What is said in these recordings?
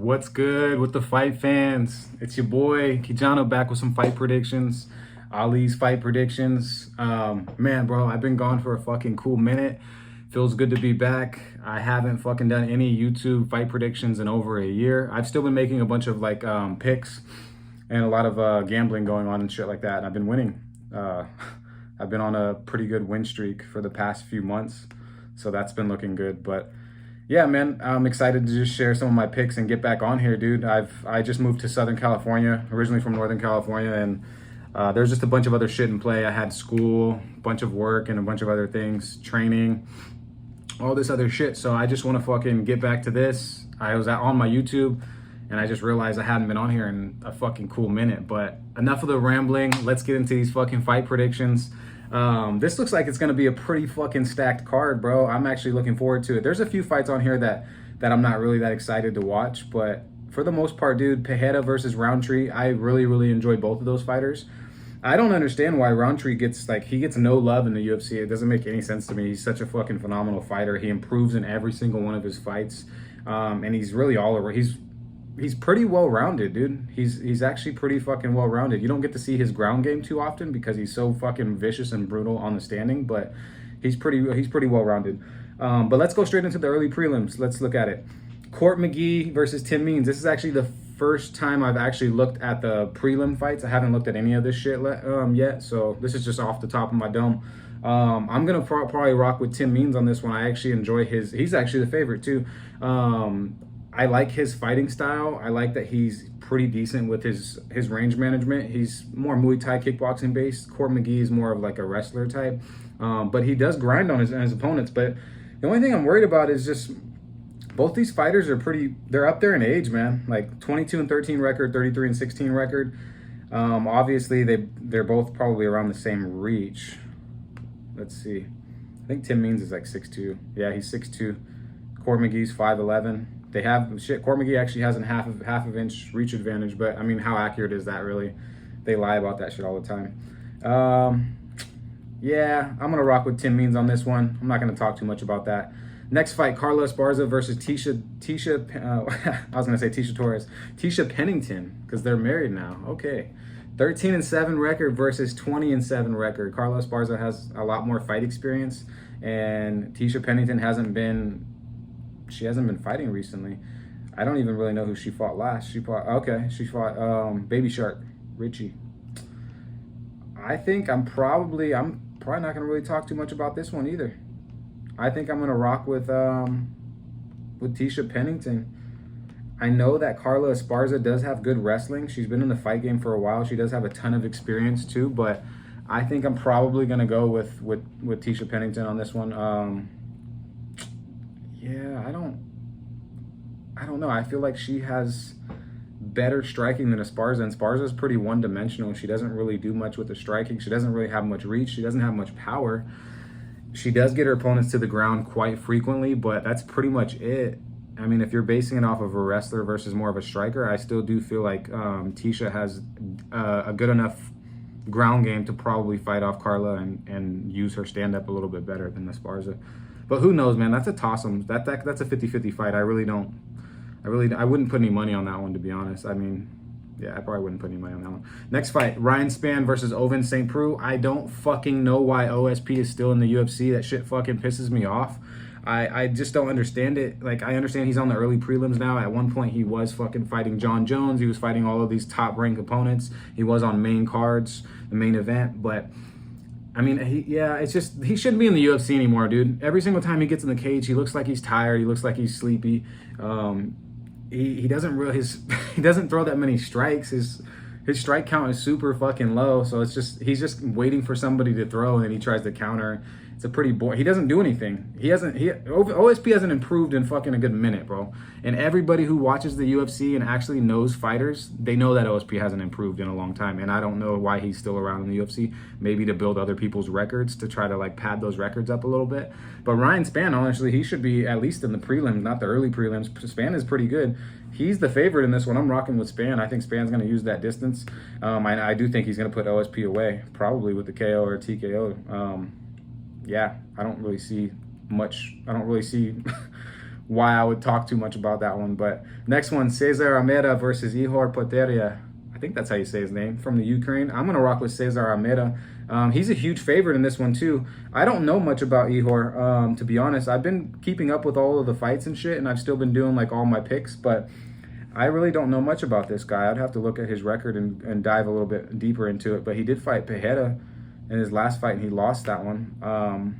What's good with the fight fans? It's your boy Kijano back with some fight predictions. Ali's fight predictions. Man, bro, I've been gone for a fucking cool minute. Feels good to be back. I haven't fucking done any YouTube fight predictions in over a year. I've still been making a bunch of like picks and a lot of gambling going on and shit like that. And I've been winning. I've been on a pretty good win streak for the past few months, so that's been looking good. But yeah, man, I'm excited to just share some of my picks and get back on here, dude. I just moved to Southern California, originally from Northern California, and there's just a bunch of other shit in play. I had school, a bunch of work, and a bunch of other things, training, all this other shit. So I just want to fucking get back to this. I was on my YouTube, and I just realized I hadn't been on here in a fucking cool minute. But enough of the rambling. Let's get into these fucking fight predictions. This looks like it's going to be a pretty fucking stacked card, bro. I'm actually looking forward to it. There's a few fights on here that I'm not really that excited to watch, but for the most part, dude, Pereira versus Rountree, I really enjoy both of those fighters. I don't understand why Rountree gets no love in the UFC. It doesn't make any sense to me. He's such a fucking phenomenal fighter. He improves in every single one of his fights, and he's really all over. He's pretty well-rounded, dude. He's actually pretty fucking well-rounded. You don't get to see his ground game too often because he's so fucking vicious and brutal on the standing, but he's pretty well-rounded. But let's go straight into the early prelims. Let's look at it. Court McGee versus Tim Means. This is actually the first time I've actually looked at the prelim fights. I haven't looked at any of this shit yet, so this is just off the top of my dome. I'm gonna probably rock with Tim Means on this one. I actually enjoy he's actually the favorite too. I like his fighting style. I like that he's pretty decent with his range management. He's more Muay Thai kickboxing based. Court McGee is more of like a wrestler type, but he does grind on his opponents. But the only thing I'm worried about is just both these fighters they're up there in age, man. Like 22-13 record, 33-16 record. Obviously they're both probably around the same reach. Let's see. I think Tim Means is like 6'2". Yeah, he's 6'2". Court McGee's 5'11". Court McGee actually has a half of inch reach advantage, but I mean, how accurate is that really? They lie about that shit all the time. Yeah, I'm gonna rock with Tim Means on this one. I'm not gonna talk too much about that. Next fight, Carla Esparza versus I was gonna say Tisha Torres. Tisha Pennington, because they're married now. Okay. 13-7 record versus 20-7 record. Carla Esparza has a lot more fight experience, and Tisha Pennington hasn't been fighting recently. I don't even really know who she fought last. She fought Baby Shark, Richie. I think I'm probably not gonna really talk too much about this one either. I think I'm gonna rock with Tisha Pennington. I know that Carla Esparza does have good wrestling. She's been in the fight game for a while. She does have a ton of experience too, but I think I'm probably gonna go with Tisha Pennington on this one. Yeah, I don't know. I feel like she has better striking than Esparza, and Esparza's pretty one-dimensional. She doesn't really do much with the striking. She doesn't really have much reach. She doesn't have much power. She does get her opponents to the ground quite frequently, but that's pretty much it. I mean, if you're basing it off of a wrestler versus more of a striker, I still do feel like Tisha has a good enough ground game to probably fight off Carla and use her stand-up a little bit better than Esparza. But who knows, man? That's a toss-em. That's a 50-50 fight. I wouldn't put any money on that one, to be honest. I mean, yeah, I probably wouldn't put any money on that one. Next fight, Ryan Spann versus Ovince St. Preux. I don't fucking know why OSP is still in the UFC. That shit fucking pisses me off. I just don't understand it. Like, I understand he's on the early prelims now. At one point, he was fucking fighting John Jones. He was fighting all of these top-ranked opponents. He was on main cards, the main event, but I mean, it's just, he shouldn't be in the UFC anymore, dude. Every single time he gets in the cage, he looks like he's tired. He looks like he's sleepy. He doesn't throw that many strikes. His strike count is super fucking low. So he's just waiting for somebody to throw, and then he tries to counter. It's a pretty boring. He doesn't do anything. OSP hasn't improved in fucking a good minute, bro. And everybody who watches the UFC and actually knows fighters, they know that OSP hasn't improved in a long time. And I don't know why he's still around in the UFC. Maybe to build other people's records, to try to like pad those records up a little bit. But Ryan Spann, honestly, he should be at least in the prelims, not the early prelims. Spann is pretty good. He's the favorite in this one. I'm rocking with Spann. I think Spann's going to use that distance. I do think he's going to put OSP away, probably with the KO or TKO. Yeah, I don't really see why I would talk too much about that one. But next one, Cesar Almeida versus Ihor Potieria. I think that's how you say his name, from the Ukraine. I'm gonna rock with Cesar Almeida. He's a huge favorite in this one too. I don't know much about Ihor, to be honest. I've been keeping up with all of the fights and shit, and I've still been doing like all my picks, but I really don't know much about this guy. I'd have to look at his record and dive a little bit deeper into it. But he did fight Pereira in his last fight, and he lost that one,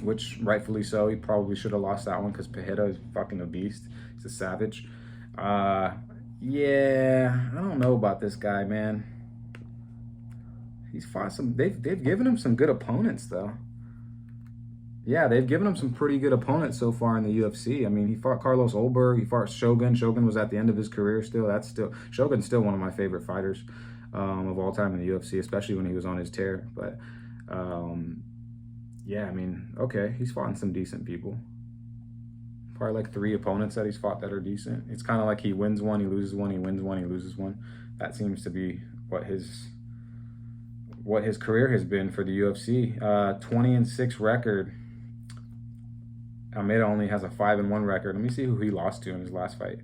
which rightfully so. He probably should have lost that one because Pereira is fucking a beast. He's a savage. Yeah, I don't know about this guy, man. He's fought some. They've given him some good opponents though. Yeah, they've given him some pretty good opponents so far in the UFC. I mean, he fought Carlos Olberg. He fought Shogun. Shogun was at the end of his career still. Shogun's still one of my favorite fighters of all time in the UFC, especially when he was on his tear. But yeah, I mean, okay, he's fought some decent people. Probably like 3 opponents that he's fought that are decent. It's kind of like he wins one, he loses one, he wins one, he loses one. That seems to be what his career has been for the UFC. 20-6 record. Almeida only has a 5-1 record. Let me see who he lost to in his last fight.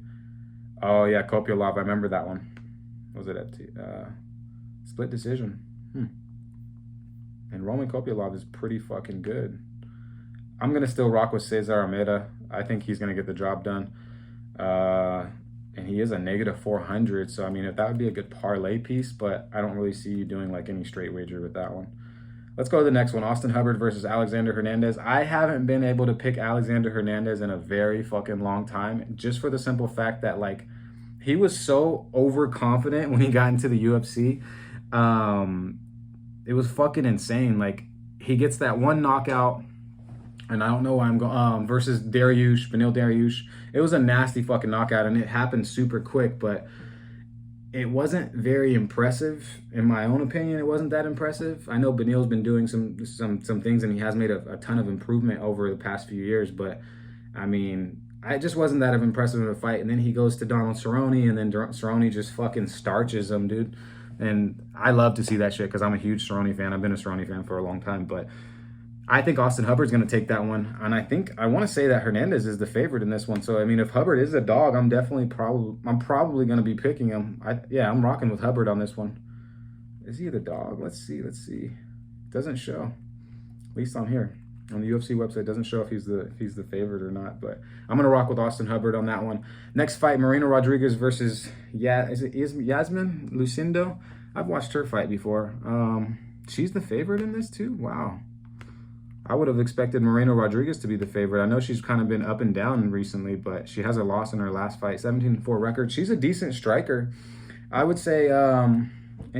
Oh yeah, Kopylov. I remember that one. Was it at split decision? And Roman Kopylov is pretty fucking good. I'm gonna still rock with Cesar Almeida. I think he's gonna get the job done. And he is a -400, so I mean, if that would be a good parlay piece, but I don't really see you doing like any straight wager with that one. Let's go to the next one, Austin Hubbard versus Alexander Hernandez. I haven't been able to pick Alexander Hernandez in a very fucking long time, just for the simple fact that like he was so overconfident when he got into the UFC. It was fucking insane. Like he gets that one knockout, and I don't know why I'm going versus Beneil Dariush. It was a nasty fucking knockout, and it happened super quick, but it wasn't very impressive. In my own opinion, it wasn't that impressive. I know Beneil's been doing some things, and he has made a ton of improvement over the past few years, but I mean, it just wasn't that impressive of a fight. And then he goes to Donald Cerrone, and then Cerrone just fucking starches him, dude. And I love to see that shit because I'm a huge Cerrone fan. I've been a Cerrone fan for a long time, but I think Austin Hubbard's going to take that one. And I want to say that Hernandez is the favorite in this one. So, I mean, if Hubbard is a dog, I'm probably going to be picking him. I'm rocking with Hubbard on this one. Is he the dog? Let's see. Doesn't show. At least on here. On the UFC website, doesn't show if he's the favorite or not. But I'm going to rock with Austin Hubbard on that one. Next fight, Marina Rodriguez versus Yasmin Lucindo. I've watched her fight before. She's the favorite in this too? Wow. I would have expected Moreno Rodriguez to be the favorite. I know she's kind of been up and down recently, but she has a loss in her last fight, 17-4 record. She's a decent striker, I would say, and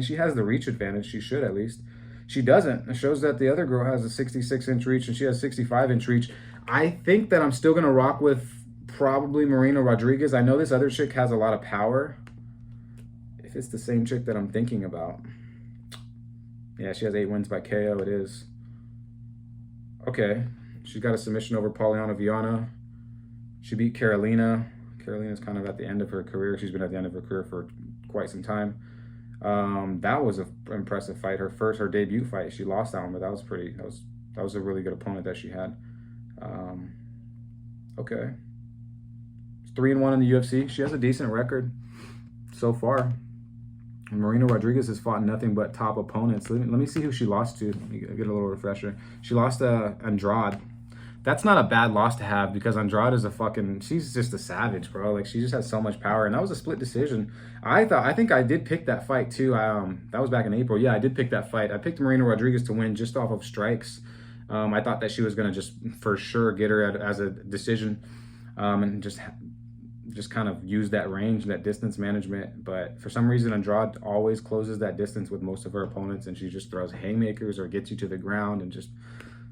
she has the reach advantage. She should, at least. She doesn't. It shows that the other girl has a 66-inch reach, and she has 65-inch reach. I think that I'm still going to rock with probably Moreno Rodriguez. I know this other chick has a lot of power. If it's the same chick that I'm thinking about. Yeah, she has 8 wins by KO, it is. Okay, she's got a submission over Poliana Viana. She beat Carolina. Carolina's kind of at the end of her career. She's been at the end of her career for quite some time. That was an impressive fight. Her debut fight. She lost that one, but that was a really good opponent that she had. Okay, it's 3-1 in the UFC. She has a decent record so far. Marina Rodriguez has fought nothing but top opponents. Let me see who she lost to. Let me get a little refresher. She lost to Andrade. That's not a bad loss to have because Andrade is she's just a savage, bro. Like, she just has so much power, and that was a split decision. I think I did pick that fight too. That was back in April. Yeah, I did pick that fight. I picked Marina Rodriguez to win just off of strikes. I thought that she was gonna just for sure get her as a decision, and just kind of use that range, that distance management. But for some reason, Andrade always closes that distance with most of her opponents, and she just throws haymakers or gets you to the ground and just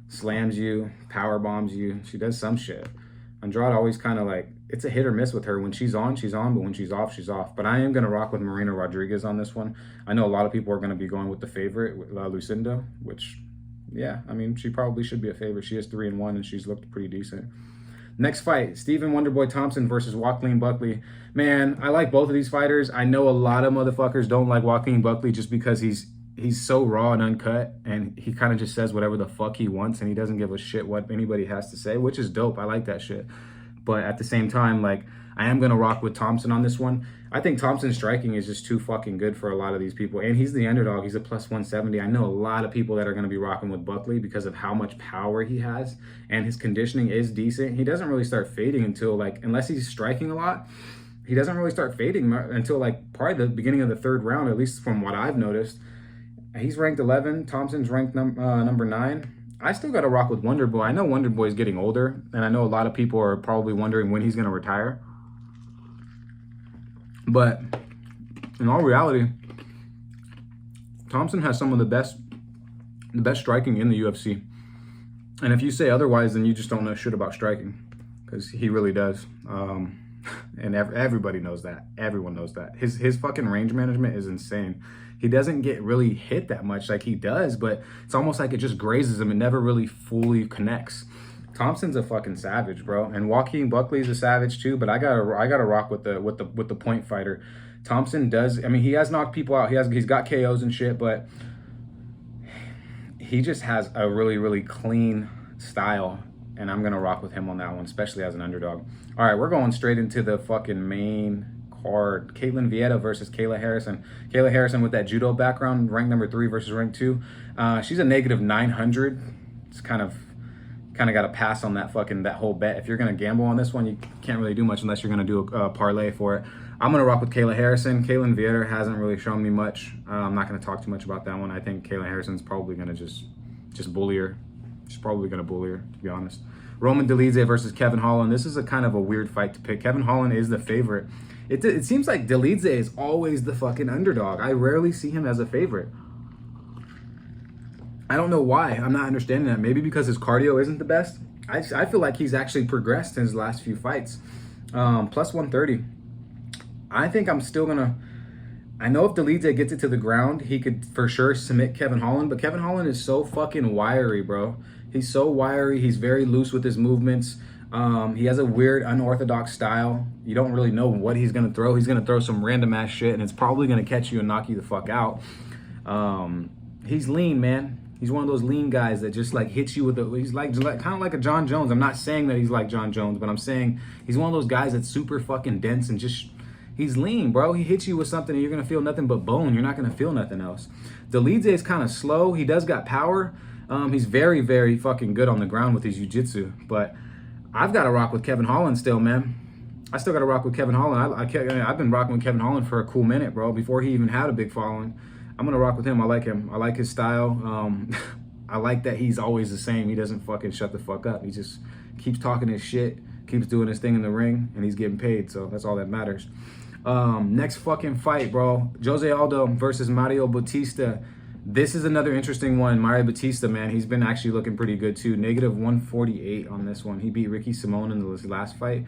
slams you, power bombs you. She does some shit. Andrade always kind of like, it's a hit or miss with her. When she's on, but when she's off, she's off. But I am going to rock with Marina Rodriguez on this one. I know a lot of people are going to be going with the favorite, Lucindo, which, yeah, I mean, she probably should be a favorite. She is 3-1, and she's looked pretty decent. Next fight, Stephen Wonderboy Thompson versus Joaquin Buckley. Man, I like both of these fighters. I know a lot of motherfuckers don't like Joaquin Buckley just because he's so raw and uncut, and he kind of just says whatever the fuck he wants, and he doesn't give a shit what anybody has to say, which is dope. I like that shit. But at the same time, like, I am going to rock with Thompson on this one. I think Thompson's striking is just too fucking good for a lot of these people. And he's the underdog. He's a plus 170. I know a lot of people that are going to be rocking with Buckley because of how much power he has. And his conditioning is decent. He doesn't really start fading until, like, unless he's striking a lot, he doesn't really start fading until, like, probably the beginning of the third round, at least from what I've noticed. He's ranked 11. Thompson's ranked number 9. I still got to rock with Wonder Boy. I know Wonder Boy's getting older, and I know a lot of people are probably wondering when he's going to retire. But in all reality, Thompson has some of the best striking in the UFC. And if you say otherwise, then you just don't know shit about striking, because he really does. And everybody knows that. Everyone knows that. His fucking range management is insane. He doesn't get really hit that much like he does, but it's almost like it just grazes him and never really fully connects. Thompson's a fucking savage, bro, and Joaquin Buckley's a savage too. But I gotta rock with the point fighter. Thompson does. I mean, he has knocked people out. He's got KOs and shit, but he just has a really clean style. And I'm going to rock with him on that one, especially as an underdog. All right, we're going straight into the fucking main card. Caitlin Vieta versus Kayla Harrison. Kayla Harrison with that judo background, ranked number 3 versus ranked 2. She's a negative 900. It's kind of got to pass on that whole bet. If you're going to gamble on this one, you can't really do much unless you're going to do a parlay for it. I'm going to rock with Kayla Harrison. Caitlin Vieta hasn't really shown me much. I'm not going to talk too much about that one. I think Kayla Harrison's probably going to just bully her. She's probably going to bully her, to be honest. Roman Dolidze versus Kevin Holland. This is a kind of a weird fight to pick. Kevin Holland is the favorite. It seems like Dolidze is always the fucking underdog. I rarely see him as a favorite. I don't know why. I'm not understanding that. Maybe because his cardio isn't the best. I feel like he's actually progressed in his last few fights. Plus 130. I think I'm still going to... I know if Dolidze gets it to the ground, he could for sure submit Kevin Holland. But Kevin Holland is so fucking wiry, bro. He's so wiry. He's very loose with his movements. He has a weird, unorthodox style. You don't really know what he's going to throw. He's going to throw some random ass shit, and it's probably going to catch you and knock you the fuck out. He's lean, man. He's one of those lean guys that just like hits you with he's like kind of like a John Jones. I'm not saying that he's like John Jones, but I'm saying he's one of those guys that's super fucking dense and just... He's lean, bro. He hits you with something and you're going to feel nothing but bone. You're not going to feel nothing else. Dolidze is kind of slow. He does got power. He's very, very fucking good on the ground with his jiu-jitsu. But I've got to rock with Kevin Holland still, man. I still got to rock with Kevin Holland. I've been rocking with Kevin Holland for a cool minute, bro, before he even had a big following. I'm going to rock with him. I like him. I like his style. I like that he's always the same. He doesn't fucking shut the fuck up. He just keeps talking his shit, keeps doing his thing in the ring, and he's getting paid. So that's all that matters. Next fucking fight, bro. Jose Aldo versus Mario Bautista. This is another interesting one. Mario Bautista, man, he's been actually looking pretty good too. Negative 148 on this one. He beat Ricky Simon in his last fight.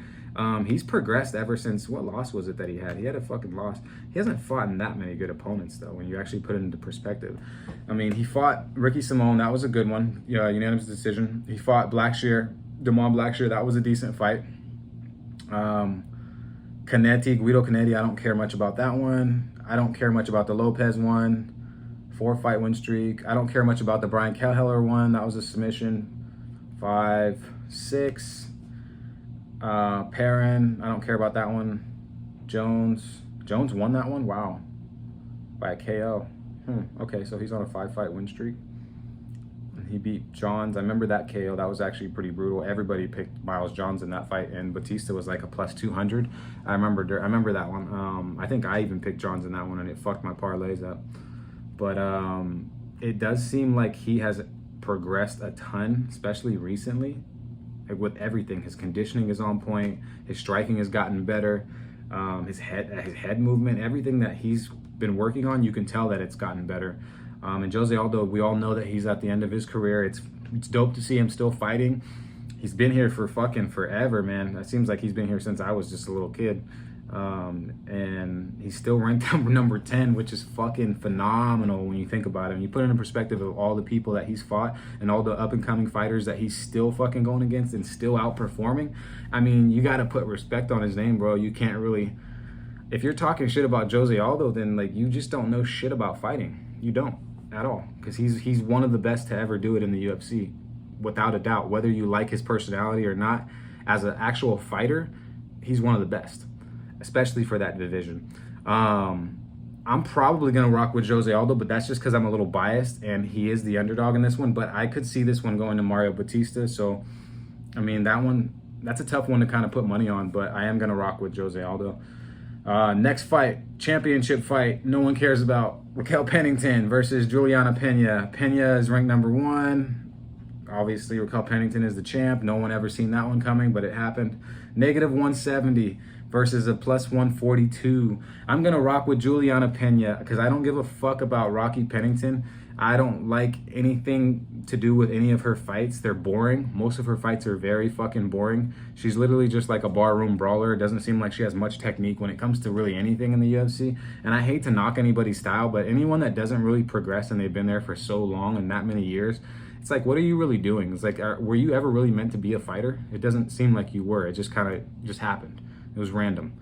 He's progressed ever since, what loss was it that he had? He had a fucking loss. He hasn't fought in that many good opponents, though, when you actually put it into perspective. I mean, he fought Ricky Simon. That was a good one. Yeah, unanimous decision. He fought Blackshear, Damon Blackshear. That was a decent fight. Guido Canetti, I don't care much about that one. I don't care much about the Lopez one. 4-fight win streak. I don't care much about the Brian Kelleher one. That was a submission. 5-6. Perrin, I don't care about that one. Jones won that one? Wow. By a KO. Okay, so he's on a 5-fight win streak. He beat Johns. I remember that KO. That was actually pretty brutal. Everybody picked Miles Johns in that fight, and Batista was like a plus 200. I remember that one. I think I even picked Johns in that one, and it fucked my parlays up. But it does seem like he has progressed a ton, especially recently, with everything. His conditioning is on point. His striking has gotten better. His head movement, everything that he's been working on, you can tell that it's gotten better. And Jose Aldo, we all know that he's at the end of his career. It's dope to see him still fighting. He's been here for fucking forever, man. It seems like he's been here since I was just a little kid. And he's still ranked number 10, which is fucking phenomenal when you think about it. And you put it in perspective of all the people that he's fought and all the up-and-coming fighters that he's still fucking going against and still outperforming. I mean, you got to put respect on his name, bro. You can't really... If you're talking shit about Jose Aldo, then like you just don't know shit about fighting. You don't at all, because he's one of the best to ever do it in the UFC, without a doubt. Whether you like his personality or not, as an actual fighter, he's one of the best, especially for that division. I'm probably going to rock with Jose Aldo, but that's just because I'm a little biased and he is the underdog in this one. But I could see this one going to Mario Batista. So, I mean, that's a tough one to kind of put money on, but I am going to rock with Jose Aldo. Next fight, championship fight, no one cares about. Raquel Pennington versus Juliana Pena. Pena is ranked number 1. Obviously, Raquel Pennington is the champ. No one ever seen that one coming, but it happened. Negative 170 versus a plus 142. I'm going to rock with Juliana Pena because I don't give a fuck about Rocky Pennington. I don't like anything to do with any of her fights. They're boring. Most of her fights are very fucking boring. She's literally just like a barroom brawler. It doesn't seem like she has much technique when it comes to really anything in the UFC. And I hate to knock anybody's style, but anyone that doesn't really progress and they've been there for so long and that many years, it's like, what are you really doing? It's like, were you ever really meant to be a fighter? It doesn't seem like you were. It just kind of just happened. It was random.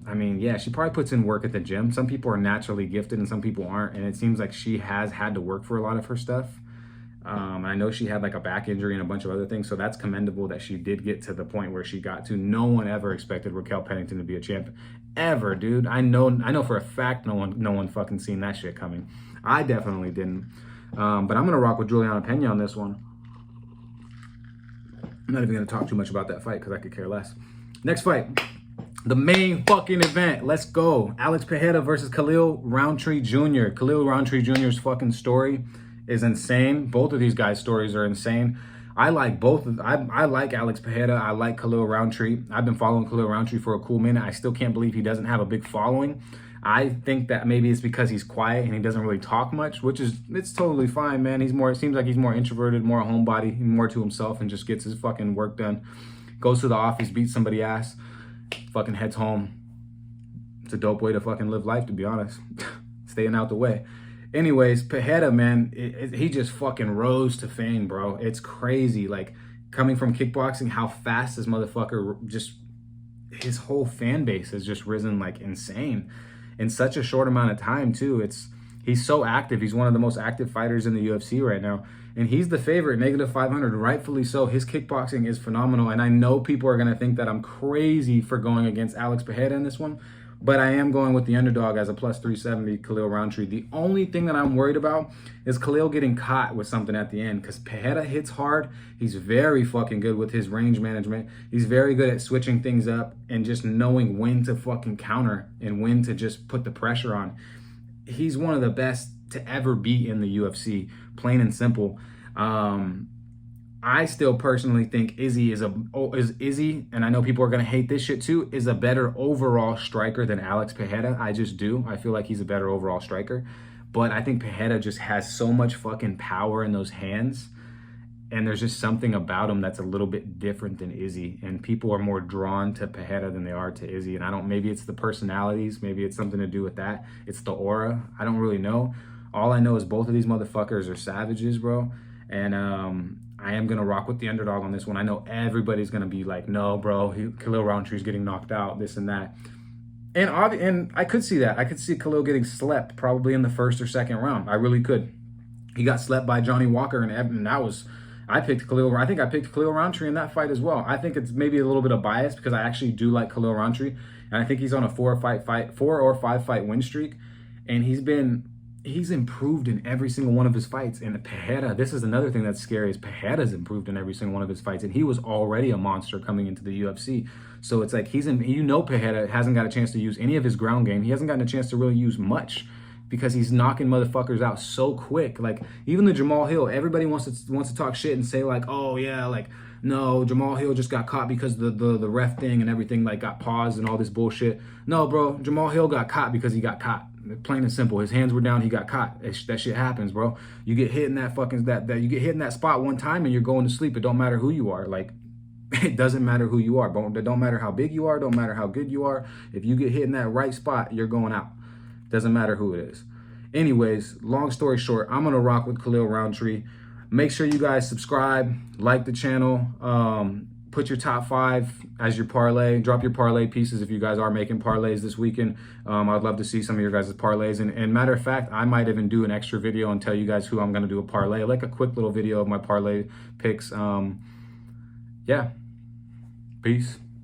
I mean, yeah, she probably puts in work at the gym. Some people are naturally gifted and some people aren't. And it seems like she has had to work for a lot of her stuff. I know she had like a back injury and a bunch of other things. So that's commendable that she did get to the point where she got to. No one ever expected Raquel Pennington to be a champ. Ever, dude. I know for a fact no one fucking seen that shit coming. I definitely didn't. But I'm going to rock with Juliana Pena on this one. I'm not even going to talk too much about that fight because I could care less. Next fight. The main fucking event. Let's go. Alex Pereira versus Khalil Rountree Jr. Khalil Rountree Jr.'s fucking story is insane. Both of these guys' stories are insane. I like both. I like Alex Pereira. I like Khalil Rountree. I've been following Khalil Rountree for a cool minute. I still can't believe he doesn't have a big following. I think that maybe it's because he's quiet and he doesn't really talk much, it's totally fine, man. It seems like he's more introverted, more a homebody, more to himself and just gets his fucking work done. Goes to the office, beats somebody's ass, fucking heads home. It's a dope way to fucking live life, to be honest. Staying out the way. Anyways, Pereira, man, he just fucking rose to fame, bro. It's crazy. Like, coming from kickboxing, how fast this motherfucker his whole fan base has just risen like insane in such a short amount of time, too. He's so active. He's one of the most active fighters in the UFC right now. And he's the favorite, negative 500, rightfully so. His kickboxing is phenomenal. And I know people are going to think that I'm crazy for going against Alex Pereira in this one. But I am going with the underdog as a plus 370, Khalil Rountree. The only thing that I'm worried about is Khalil getting caught with something at the end. Because Pereira hits hard. He's very fucking good with his range management. He's very good at switching things up and just knowing when to fucking counter and when to just put the pressure on. He's one of the best to ever be in the UFC, plain and simple. I still personally think Izzy is Izzy, and I know people are gonna hate this shit too, is a better overall striker than Alex Pereira. I just do. I feel like he's a better overall striker. But I think Pereira just has so much fucking power in those hands. And there's just something about him that's a little bit different than Izzy. And people are more drawn to Pereira than they are to Izzy. And maybe it's the personalities. Maybe it's something to do with that. It's the aura. I don't really know. All I know is both of these motherfuckers are savages, bro. And I am going to rock with the underdog on this one. I know everybody's going to be like, no, bro, Khalil Rountree's getting knocked out, this and that. And I could see that. I could see Khalil getting slept probably in the first or second round. I really could. He got slept by Johnny Walker, and that was... I picked Khalil. I think I picked Khalil Rountree in that fight as well. I think it's maybe a little bit of bias because I actually do like Khalil Rountree, and I think he's on a 4 or 5 fight win streak, and he's improved in every single one of his fights. And Pereira, this is another thing that's scary, is Pereira's improved in every single one of his fights, and he was already a monster coming into the UFC. So it's like Pereira hasn't got a chance to use any of his ground game. He hasn't gotten a chance to really use much, because he's knocking motherfuckers out so quick. Like, even the Jamal Hill, everybody wants to talk shit and say like, oh yeah, like, no, Jamal Hill just got caught because the ref thing and everything like got paused and all this bullshit. No, bro, Jamal Hill got caught because he got caught. Plain and simple. His hands were down, he got caught. That shit happens, bro. You get hit in you get hit in that spot one time and you're going to sleep. It don't matter who you are. Like, it doesn't matter who you are. It don't matter how big you are, don't matter how good you are. If you get hit in that right spot, you're going out. Doesn't matter who it is. Anyways, long story short, I'm going to rock with Khalil Rountree. Make sure you guys subscribe, like the channel, put your top 5 as your parlay. Drop your parlay pieces if you guys are making parlays this weekend. I'd love to see some of your guys' parlays. And matter of fact, I might even do an extra video and tell you guys who I'm going to do a parlay, like a quick little video of my parlay picks. yeah, peace.